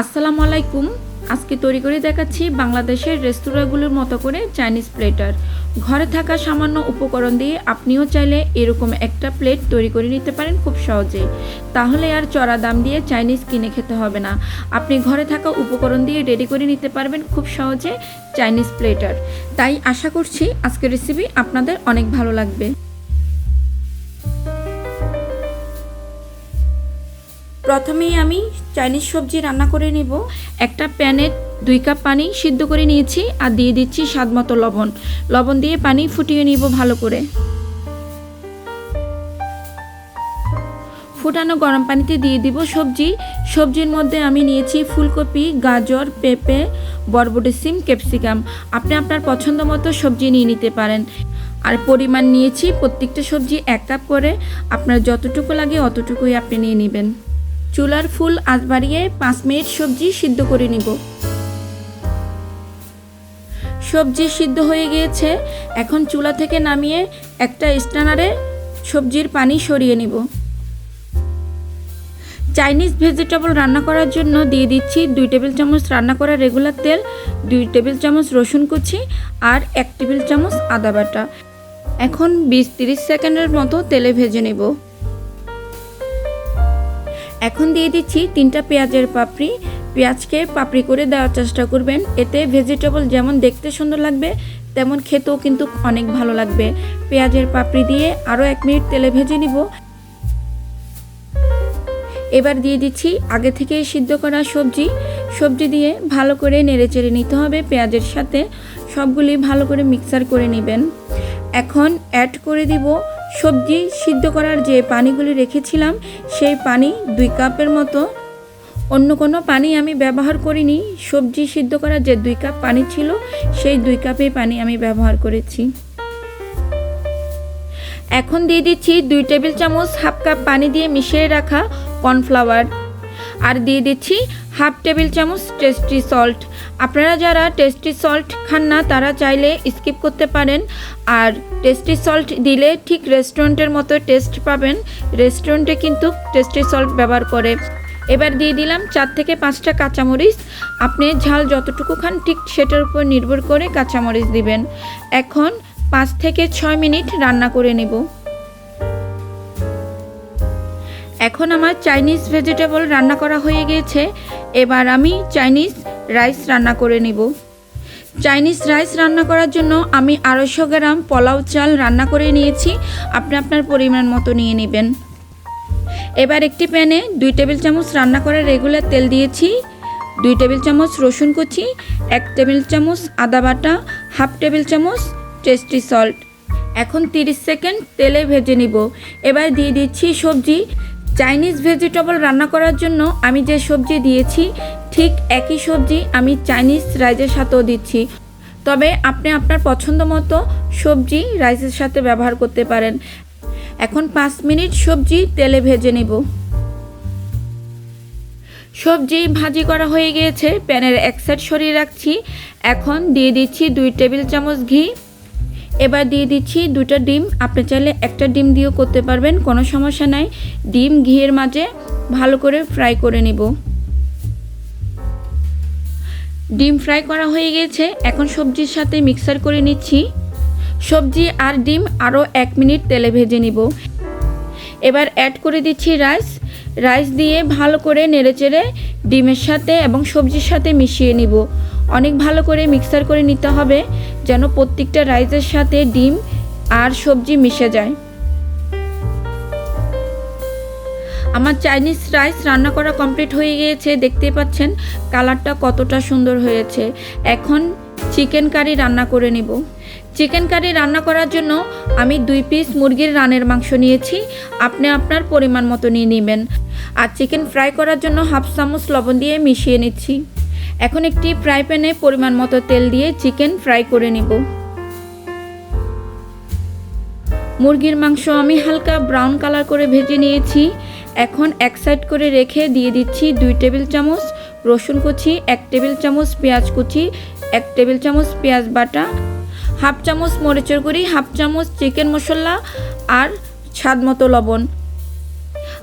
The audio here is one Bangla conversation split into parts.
আসসালামু আলাইকুম। আজকে তৈরি করে দেখাচ্ছি বাংলাদেশের রেস্তোরাঁগুলোর মতো করে চাইনিজ প্লেটার। ঘরে থাকা সামান্য উপকরণ দিয়ে আপনিও চাইলে এরকম একটা প্লেট তৈরি করে নিতে পারেন খুব সহজেই। তাহলে আর চড়া দাম দিয়ে চাইনিজ কিনে খেতে হবে না। আপনি ঘরে থাকা উপকরণ দিয়ে রেডি করে নিতে পারবেন খুব সহজে চাইনিজ প্লেটার। তাই আশা করছি আজকের রেসিপি আপনাদের অনেক ভালো লাগবে। প্রথমেই আমি চাইনিজ সবজি রান্না করে নিব। একটা প্যানে 2 কাপ পানি সিদ্ধ করে নিয়েছি আর দিয়ে দিচ্ছি স্বাদমতো লবণ। লবণ দিয়ে পানি ফুটিয়ে নিব ভালো করে। ফুটানো গরম পানিতে দিয়ে দিব সবজির মধ্যে আমি নিয়েছি ফুলকপি, গাজর, পেঁপে, বরবটি, সিম, ক্যাপসিকাম। আপনি আপনার পছন্দ মতো সবজি নিয়ে নিতে পারেন। আর পরিমাণ নিয়েছি প্রত্যেকটা সবজি 1 কাপ করে। আপনার যতটুকু লাগে অতটুকুই আপনি নিয়ে নেবেন। চুলার ফুল আঁচ বাড়িয়ে 5 মিনিট সবজি সিদ্ধ করে নিব। সবজি সিদ্ধ হয়ে গিয়েছে। এখন চুলা থেকে নামিয়ে একটা স্ট্যানারে সবজির পানি সরিয়ে নিব। চাইনিজ ভেজিটেবল রান্না করার জন্য দিয়ে দিচ্ছি 2 টেবিল চামচ রান্না করা রেগুলার তেল, 2 টেবিল চামচ রসুন কুচি আর 1 টেবিল চামচ আদা বাটা। এখন 20-30 সেকেন্ডের মতো তেলে ভেজে নেব। এখন দিয়ে দিচ্ছি 3টা পেঁয়াজের পাপড়ি। পেঁয়াজকে পাপড়ি করে দেওয়ার চেষ্টা করবেন, এতে ভেজিটেবল যেমন দেখতে সুন্দর লাগবে তেমন খেতেও কিন্তু অনেক ভালো লাগবে। পেঁয়াজের পাপড়ি দিয়ে আরও 1 মিনিট তেলে ভেজে নিব। এবার দিয়ে দিচ্ছি আগে থেকে সিদ্ধ করা সবজি দিয়ে ভালো করে নেড়েচেড়ে নিতে হবে। পেঁয়াজের সাথে সবগুলি ভালো করে মিক্সার করে নেবেন। এখন অ্যাড করে দিব সবজি সিদ্ধ করার যে পানিগুলি রেখেছিলাম সেই পানি 2 কাপের মতো। অন্য কোনো পানি আমি ব্যবহার করিনি। সবজি সিদ্ধ করার যে 2 কাপ পানি ছিল সেই 2 কাপের পানি আমি ব্যবহার করেছি। এখন দিয়ে দিচ্ছি 2 টেবিল চামচ হাফ কাপ পানি দিয়ে মিশিয়ে রাখা কর্নফ্লাওয়ার। আর দিয়ে দিচ্ছি হাফ টেবিল চামচ টেস্টি সল্ট। আপনারা যারা টেস্টি সল্ট খান না তারা চাইলে স্কিপ করতে পারেন। আর টেস্টি সল্ট দিলে ঠিক রেস্টুরেন্টের মতো টেস্ট পাবেন। রেস্টুরেন্টে কিন্তু টেস্টি সল্ট ব্যবহার করে। এবার দিয়ে দিলাম 4 থেকে 5টা কাঁচামরিচ। আপনি ঝাল যতটুকু খান ঠিক সেটার উপর নির্ভর করে কাঁচামরিচ দিবেন। এখন 5 থেকে 6 মিনিট রান্না করে নেব। এখন আমার চাইনিজ ভেজিটেবল রান্না করা হয়ে গিয়েছে। এবার আমি চাইনিজ রাইস রান্না করে নেব। চাইনিজ রাইস রান্না করার জন্য আমি 250 গ্রাম পোলাও চাল রান্না করে নিয়েছি। আপনি আপনার পরিমাণ মতো নিয়ে নেবেন। এবার একটি প্যানে 2 টেবিল চামচ রান্না করা রেগুলার তেল দিয়েছি, 2 টেবিল চামচ রসুন কুচি, 1 টেবিল চামচ আদা বাটা, হাফ টেবিল চামচ টেস্টি সল্ট। এখন 30 সেকেন্ড তেলে ভেজে নিব। এবার দিয়ে দিচ্ছি সবজি। চাইনিজ ভেজিটেবল রান্না করার জন্য আমি যে সবজি দিয়েছি ঠিক একই সবজি আমি চাইনিজ রাইসের সাথেও দিচ্ছি। তবে আপনি আপনার পছন্দ মতো সবজি রাইসের সাথে ব্যবহার করতে পারেন। এখন 5 মিনিট সবজি তেলে ভেজে নেব। সবজি ভাজি করা হয়ে গিয়েছে। প্যানের এক সাইড সরিয়ে রাখছি। এখন দিয়ে দিচ্ছি 2 টেবিল চামচ ঘি। এবার দিয়ে দিচ্ছি 2টা ডিম। আপনি চাইলে একটা ডিম দিয়েও করতে পারবেন, কোনো সমস্যা নাই। ডিম ঘিয়ের মাঝে ভালো করে ফ্রাই করে নেব। ডিম ফ্রাই করা হয়ে গেছে। এখন সবজির সাথে মিক্সার করে নিচ্ছি। সবজি আর ডিম আরও 1 মিনিট তেলে ভেজে নিব। এবার অ্যাড করে দিচ্ছি রাইস দিয়ে ভালো করে নেড়েচেড়ে ডিমের সাথে এবং সবজির সাথে মিশিয়ে নিব। অনেক ভালো করে মিক্সার করে নিতে হবে যেন প্রত্যেকটা রাইসের সাথে ডিম আর সবজি মিশে যায়। আমার চাইনিজ রাইস রান্না করা কমপ্লিট হয়ে গিয়েছে। দেখতে পাচ্ছেন কালারটা কতটা সুন্দর হয়েছে। এখন চিকেন কারি রান্না করে নেব। চিকেন কারি রান্না করার জন্য আমি 2 পিস মুরগির রানের মাংস নিয়েছি। আপনি আপনার পরিমাণ মতো নিয়ে নেবেন। আর চিকেন ফ্রাই করার জন্য হাফ চামচ লবণ দিয়ে মিশিয়ে নিচ্ছি। এখন একটি ফ্রাই প্যানে পরিমাণ মতো তেল দিয়ে চিকেন ফ্রাই করে নেব। মুরগির মাংস আমি হালকা ব্রাউন কালার করে ভেজে নিয়েছি। এখন এক সাইড করে রেখে দিয়ে দিচ্ছি 2 টেবিল চামচ রসুন কুচি, 1 টেবিল চামচ পেঁয়াজ কুচি, 1 টেবিল চামচ পেঁয়াজ বাটা, হাফ চামচ মরিচের গুঁড়ি, হাফ চামচ চিকেন মশলা আর স্বাদ মতো লবণ।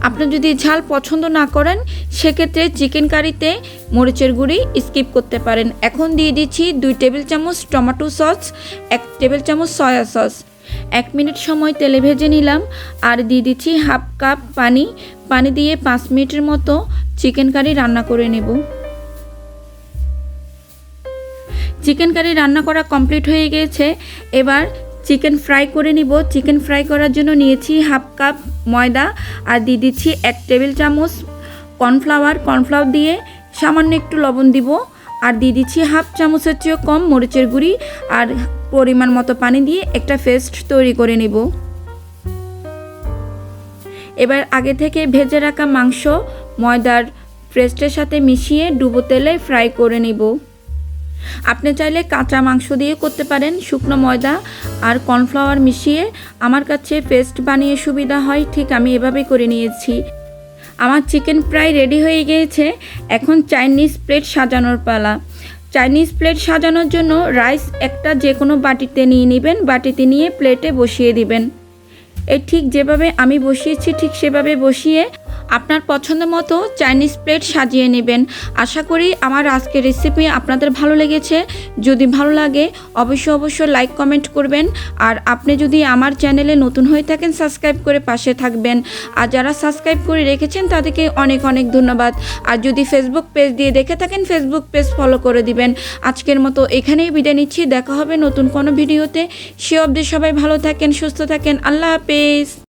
আপনি যদি ঝাল পছন্দ না করেন সেক্ষেত্রে চিকেন কারিতে মরিচের গুঁড়ি স্কিপ করতে পারেন। এখন দিয়ে দিচ্ছি 2 টেবিল চামচ টমেটো সস, 1 টেবিল চামচ সয়া সস। 1 মিনিট সময় তেলে ভেজে নিলাম। আর দিয়ে দিচ্ছি হাফ কাপ পানি দিয়ে 5 মিনিটের মতো চিকেন কারি রান্না করে নেব। চিকেন কারি রান্না করা কমপ্লিট হয়ে গিয়েছে। এবার চিকেন ফ্রাই করে নিব। চিকেন ফ্রাই করার জন্য নিয়েছি হাফ কাপ ময়দা আর দিয়ে দিচ্ছি 1 টেবিল চামচ কর্নফ্লাওয়ার দিয়ে সামান্য একটু লবণ দিব আর দিয়ে দিচ্ছি হাফ চামচের চেয়েও কম মরিচের গুঁড়ি আর পরিমাণ মতো পানি দিয়ে একটা পেস্ট তৈরি করে নিব। এবার আগে থেকে ভেজে রাখা মাংস ময়দার পেস্টের সাথে মিশিয়ে ডুবো তেলে ফ্রাই করে নিব। আপনি চাইলে কাঁচা মাংস দিয়ে করতে পারেন। শুকনো ময়দা আর কর্নফ্লাওয়ার মিশিয়ে আমার কাছে পেস্ট বানিয়ে সুবিধা হয়, ঠিক আমি এভাবেই করে নিয়েছি। আমার চিকেন প্রায় রেডি হয়ে গিয়েছে। এখন চাইনিজ প্লেট সাজানোর পালা। চাইনিজ প্লেট সাজানোর জন্য রাইস একটা যে কোনো বাটিতে নিয়ে নেবেন। বাটিতে নিয়ে প্লেটে বসিয়ে দিবেন। ঠিক যেভাবে আমি বসিয়েছি ঠিক সেভাবে বসিয়ে আপনার পছন্দ মতো চাইনিজ প্লেট সাজিয়ে নেবেন। আশা করি আমার আজকের রেসিপি আপনাদের ভালো লেগেছে। যদি ভালো লাগে অবশ্যই লাইক কমেন্ট করবেন। আর আপনি যদি আমার চ্যানেলে নতুন হয়ে থাকেন সাবস্ক্রাইব করে পাশে থাকবেন। আর যারা সাবস্ক্রাইব করে রেখেছেন তাদেরকে অনেক ধন্যবাদ। আর যদি ফেসবুক পেজ দিয়ে দেখে থাকেন ফেসবুক পেজ ফলো করে দিবেন। আজকের মতো এখানেই বিদায় নিচ্ছি। দেখা হবে নতুন কোনো ভিডিওতে। সে অবধি সবাই ভালো থাকেন, সুস্থ থাকেন। আল্লাহ হাফেজ।